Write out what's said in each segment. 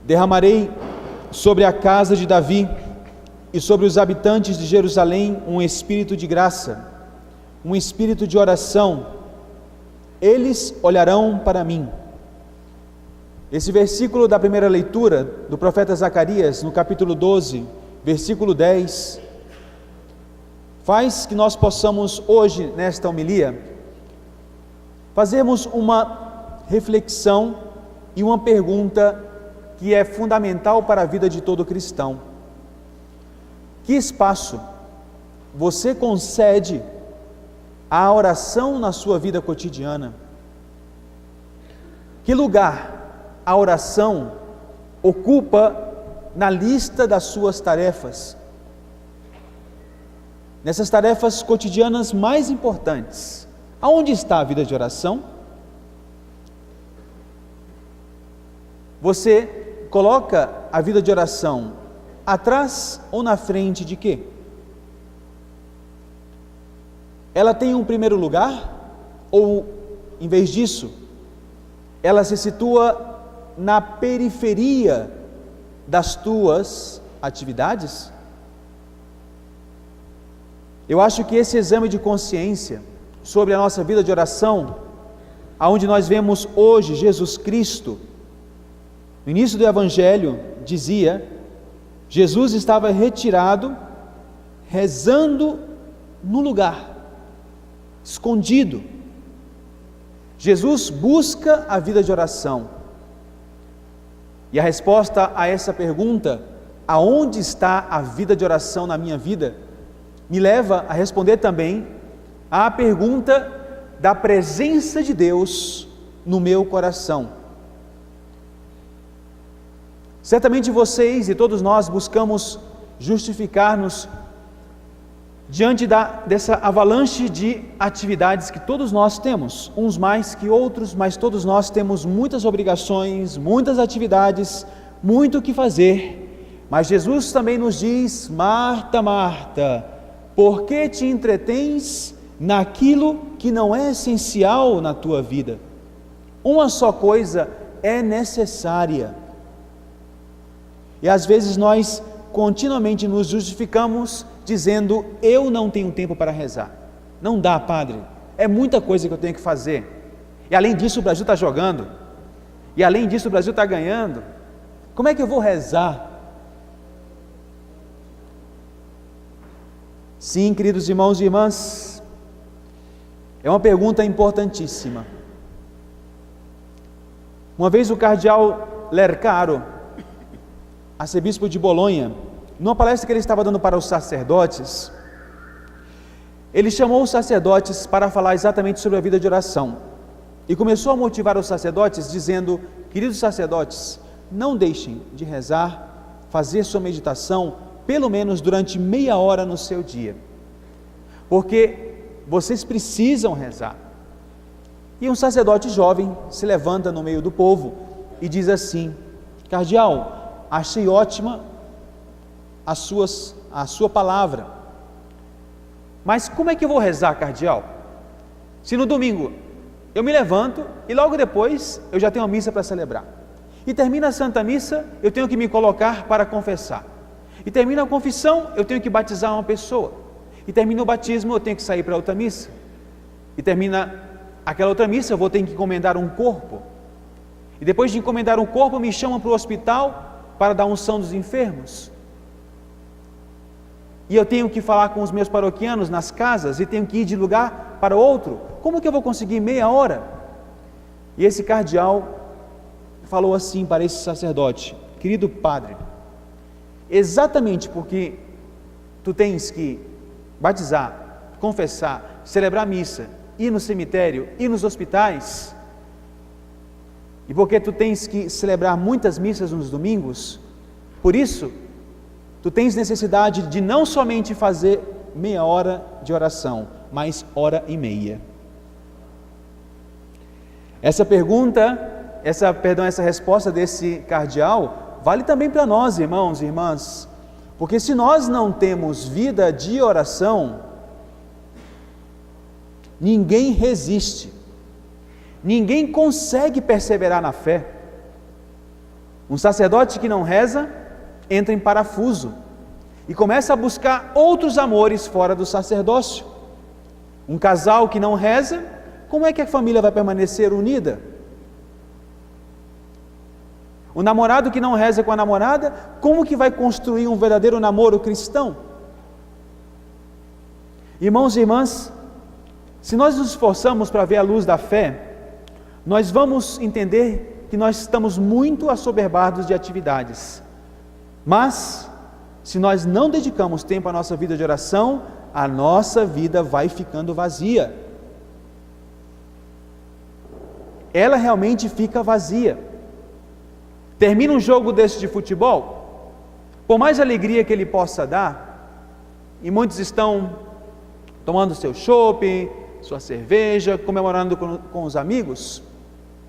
derramarei sobre a casa de Davi e sobre os habitantes de Jerusalém um espírito de graça, um espírito de oração. Eles olharão para mim. Esse versículo da primeira leitura do profeta Zacarias, no capítulo 12, versículo 10, faz que nós possamos hoje, nesta homilia, fazermos uma reflexão e uma pergunta que é fundamental para a vida de todo cristão. Que espaço você concede à oração na sua vida cotidiana? Que lugar a oração ocupa na lista das suas tarefas? Nessas tarefas cotidianas mais importantes, aonde está a vida de oração? Você coloca a vida de oração atrás ou na frente de quê? Ela tem um primeiro lugar? Ou, em vez disso, ela se situa na periferia das tuas atividades? Eu acho que esse exame de consciência sobre a nossa vida de oração, aonde nós vemos hoje Jesus Cristo, no início do Evangelho, dizia, Jesus estava retirado, rezando no lugar, escondido. Jesus busca a vida de oração. E a resposta a essa pergunta, aonde está a vida de oração na minha vida, me leva a responder também à pergunta da presença de Deus no meu coração. Certamente vocês e todos nós buscamos justificar-nos diante dessa avalanche de atividades que todos nós temos, uns mais que outros, mas todos nós temos muitas obrigações, muitas atividades, muito o que fazer. Mas Jesus também nos diz: Marta, Marta, por que te entretens naquilo que não é essencial na tua vida? Uma só coisa é necessária. E às vezes nós continuamente nos justificamos dizendo: eu não tenho tempo para rezar. Não dá, padre, é muita coisa que eu tenho que fazer. E além disso o Brasil está jogando. E além disso o Brasil está ganhando. Como é que eu vou rezar? Sim, queridos irmãos e irmãs, é uma pergunta importantíssima. Uma vez o cardeal Lercaro, arcebispo de Bolonha, numa palestra que ele estava dando para os sacerdotes, ele chamou os sacerdotes para falar exatamente sobre a vida de oração e começou a motivar os sacerdotes dizendo: queridos sacerdotes, não deixem de rezar, fazer sua meditação pelo menos durante meia hora no seu dia, porque vocês precisam rezar. E um sacerdote jovem se levanta no meio do povo e diz assim: cardeal, achei ótima a sua palavra, mas como é que eu vou rezar, cardeal? Se no domingo eu me levanto e logo depois eu já tenho a missa para celebrar, e termina a Santa Missa, eu tenho que me colocar para confessar, e termina a confissão, eu tenho que batizar uma pessoa, e termina o batismo, eu tenho que sair para outra missa, e termina aquela outra missa, eu vou ter que encomendar um corpo, e depois de encomendar um corpo, me chamam para o hospital para dar unção dos enfermos, e eu tenho que falar com os meus paroquianos nas casas, e tenho que ir de lugar para outro. Como que eu vou conseguir meia hora? E esse cardeal falou assim para esse sacerdote: querido padre, exatamente porque tu tens que batizar, confessar, celebrar missa, ir no cemitério, ir nos hospitais, e porque tu tens que celebrar muitas missas nos domingos, por isso tu tens necessidade de não somente fazer meia hora de oração, mas hora e meia. Essa resposta desse cardeal vale também para nós, irmãos e irmãs, porque se nós não temos vida de oração, ninguém resiste, ninguém consegue perseverar na fé. Um sacerdote que não reza entra em parafuso e começa a buscar outros amores fora do sacerdócio. Um casal que não reza, como é que a família vai permanecer unida? O namorado que não reza com a namorada, como que vai construir um verdadeiro namoro cristão? Irmãos e irmãs, se nós nos esforçamos para ver a luz da fé, nós vamos entender que nós estamos muito assoberbados de atividades. Mas, se nós não dedicamos tempo à nossa vida de oração, a nossa vida vai ficando vazia. Ela realmente fica vazia. Termina um jogo desse de futebol, por mais alegria que ele possa dar, e muitos estão tomando seu chopp, sua cerveja, comemorando com os amigos,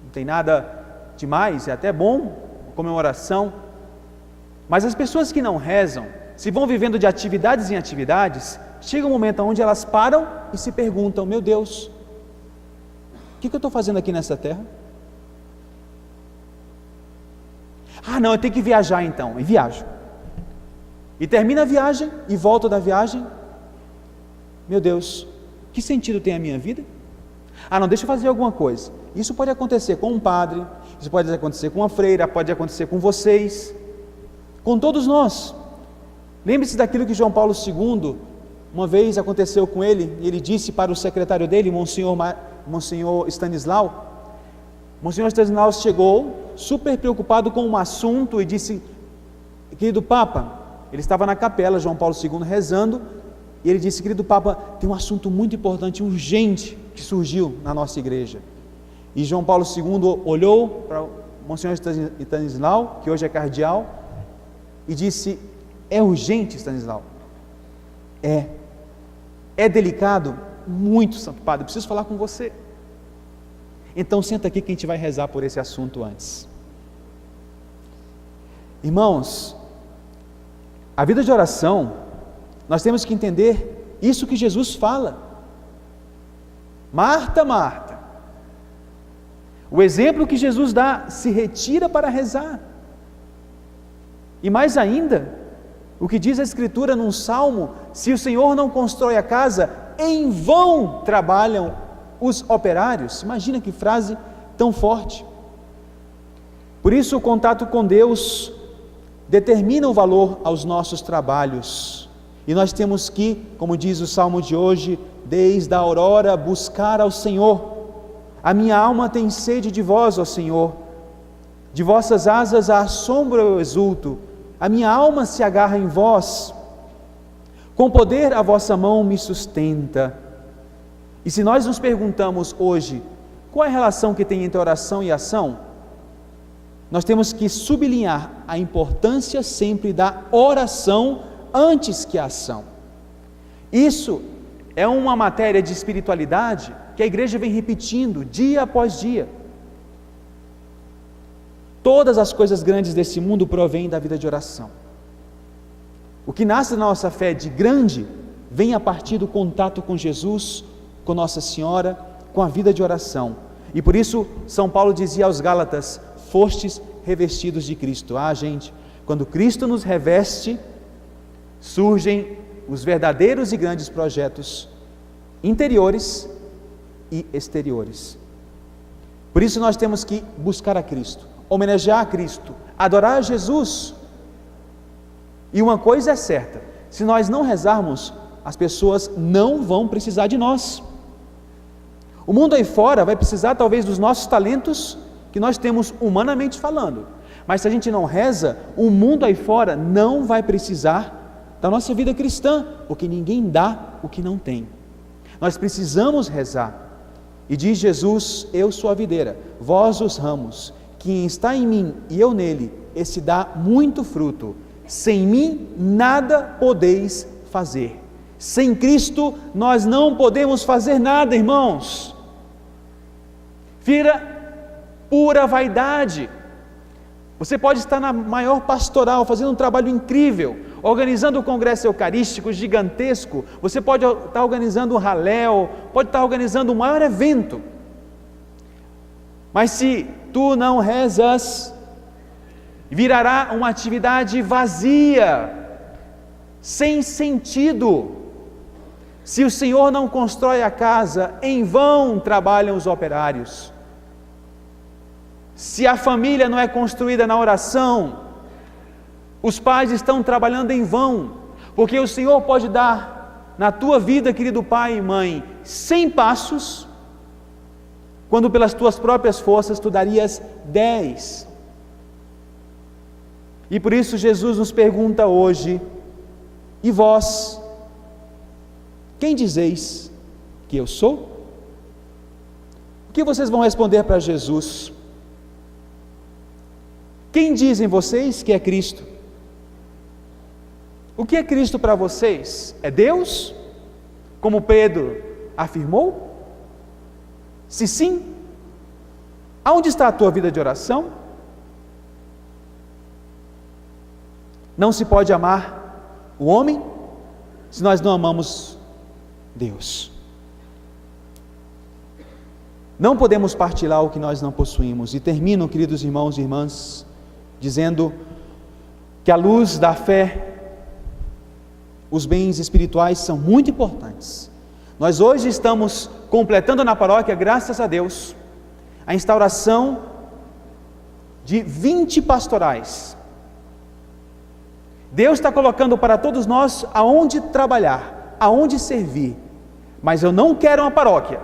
não tem nada demais, é até bom, comemoração, mas as pessoas que não rezam, se vão vivendo de atividades em atividades, chega um momento onde elas param e se perguntam: meu Deus, o que eu estou fazendo aqui nessa terra? Ah não, eu tenho que viajar então, e viajo, e termina a viagem, e volta da viagem, meu Deus, que sentido tem a minha vida? Ah não, deixa eu fazer alguma coisa. Isso pode acontecer com um padre, isso pode acontecer com uma freira, pode acontecer com vocês, com todos nós. Lembre-se daquilo que João Paulo II, uma vez aconteceu com ele, e ele disse para o secretário dele, Monsenhor Stanislau. Monsenhor Stanislau chegou super preocupado com um assunto e disse: querido Papa, ele estava na capela, João Paulo II rezando, e ele disse: querido Papa, tem um assunto muito importante, urgente, que surgiu na nossa igreja. E João Paulo II olhou para o Monsenhor Stanislau, que hoje é cardeal, e disse: é urgente, Stanislau? É delicado? Muito, Santo Padre, preciso falar com você. Então senta aqui que a gente vai rezar por esse assunto antes. Irmãos, a vida de oração, nós temos que entender isso que Jesus fala. Marta, Marta, o exemplo que Jesus dá: se retira para rezar. E mais ainda, o que diz a Escritura num salmo: se o Senhor não constrói a casa, em vão trabalham os operários. Imagina que frase tão forte. Por isso o contato com Deus determina o valor aos nossos trabalhos, e nós temos que, como diz o salmo de hoje, desde a aurora buscar ao Senhor. A minha alma tem sede de vós, ó Senhor, de vossas asas à sombra eu exulto, a minha alma se agarra em vós, com poder a vossa mão me sustenta. E se nós nos perguntamos hoje, qual é a relação que tem entre oração e ação? Nós temos que sublinhar a importância sempre da oração antes que a ação. Isso é uma matéria de espiritualidade que a igreja vem repetindo dia após dia. Todas as coisas grandes desse mundo provêm da vida de oração. O que nasce na nossa fé de grande vem a partir do contato com Jesus, com Nossa Senhora, com a vida de oração. E por isso São Paulo dizia aos Gálatas: fostes revestidos de Cristo. Gente, quando Cristo nos reveste, surgem os verdadeiros e grandes projetos interiores e exteriores. Por isso nós temos que buscar a Cristo, homenagear a Cristo, adorar a Jesus. E uma coisa é certa: se nós não rezarmos, as pessoas não vão precisar de nós. O mundo aí fora vai precisar talvez dos nossos talentos que nós temos humanamente falando, mas se a gente não reza, o mundo aí fora não vai precisar da nossa vida cristã, porque ninguém dá o que não tem. Nós precisamos rezar. E diz Jesus: eu sou a videira, vós os ramos, quem está em mim e eu nele, esse dá muito fruto. Sem mim nada podeis fazer. Sem Cristo nós não podemos fazer nada, irmãos. Vira pura vaidade. Você pode estar na maior pastoral, fazendo um trabalho incrível, organizando um congresso eucarístico gigantesco, você pode estar organizando um raléu, pode estar organizando um maior evento, mas se tu não rezas, virará uma atividade vazia, sem sentido. Se o Senhor não constrói a casa, em vão trabalham os operários. Se a família não é construída na oração, os pais estão trabalhando em vão, porque o Senhor pode dar na tua vida, querido pai e mãe, 100 passos, quando pelas tuas próprias forças tu darias 10. E por isso Jesus nos pergunta hoje: e vós, quem dizeis que eu sou? O que vocês vão responder para Jesus? Quem dizem vocês que é Cristo? O que é Cristo para vocês? É Deus? Como Pedro afirmou? Se sim, aonde está a tua vida de oração? Não se pode amar o homem se nós não amamos Deus. Não podemos partilhar o que nós não possuímos. E termino, queridos irmãos e irmãs, dizendo que à luz da fé, os bens espirituais são muito importantes. Nós hoje estamos completando na paróquia, graças a Deus, a instauração de 20 pastorais. Deus está colocando para todos nós aonde trabalhar, aonde servir, mas eu não quero uma paróquia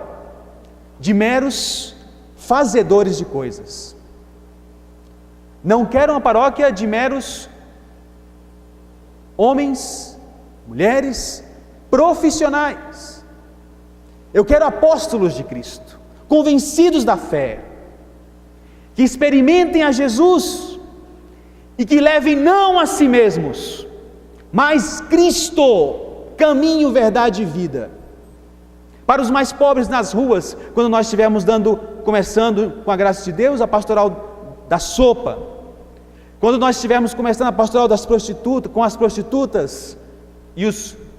de meros fazedores de coisas. Não quero uma paróquia de meros homens, mulheres, profissionais. Eu quero apóstolos de Cristo, convencidos da fé, que experimentem a Jesus e que levem não a si mesmos, mas Cristo, caminho, verdade e vida. Para os mais pobres nas ruas, quando nós estivermos começando com a graça de Deus, a pastoral da sopa, quando nós estivermos começando a pastoral das prostitutas, com as prostitutas e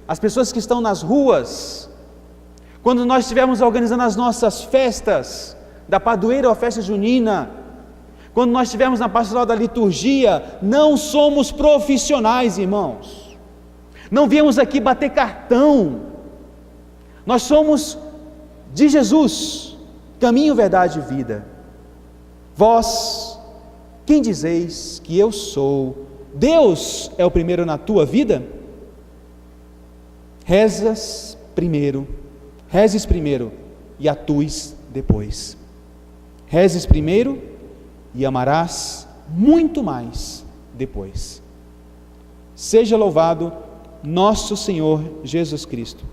as pessoas que estão nas ruas, quando nós estivermos organizando as nossas festas, da padroeira ou a festa junina, quando nós estivermos na pastoral da liturgia, não somos profissionais, irmãos, não viemos aqui bater cartão, nós somos de Jesus, caminho, verdade e vida. Vós, quem dizeis que eu sou? Deus é o primeiro na tua vida? Rezes primeiro e atues depois. Rezes primeiro e amarás muito mais depois. Seja louvado nosso Senhor Jesus Cristo.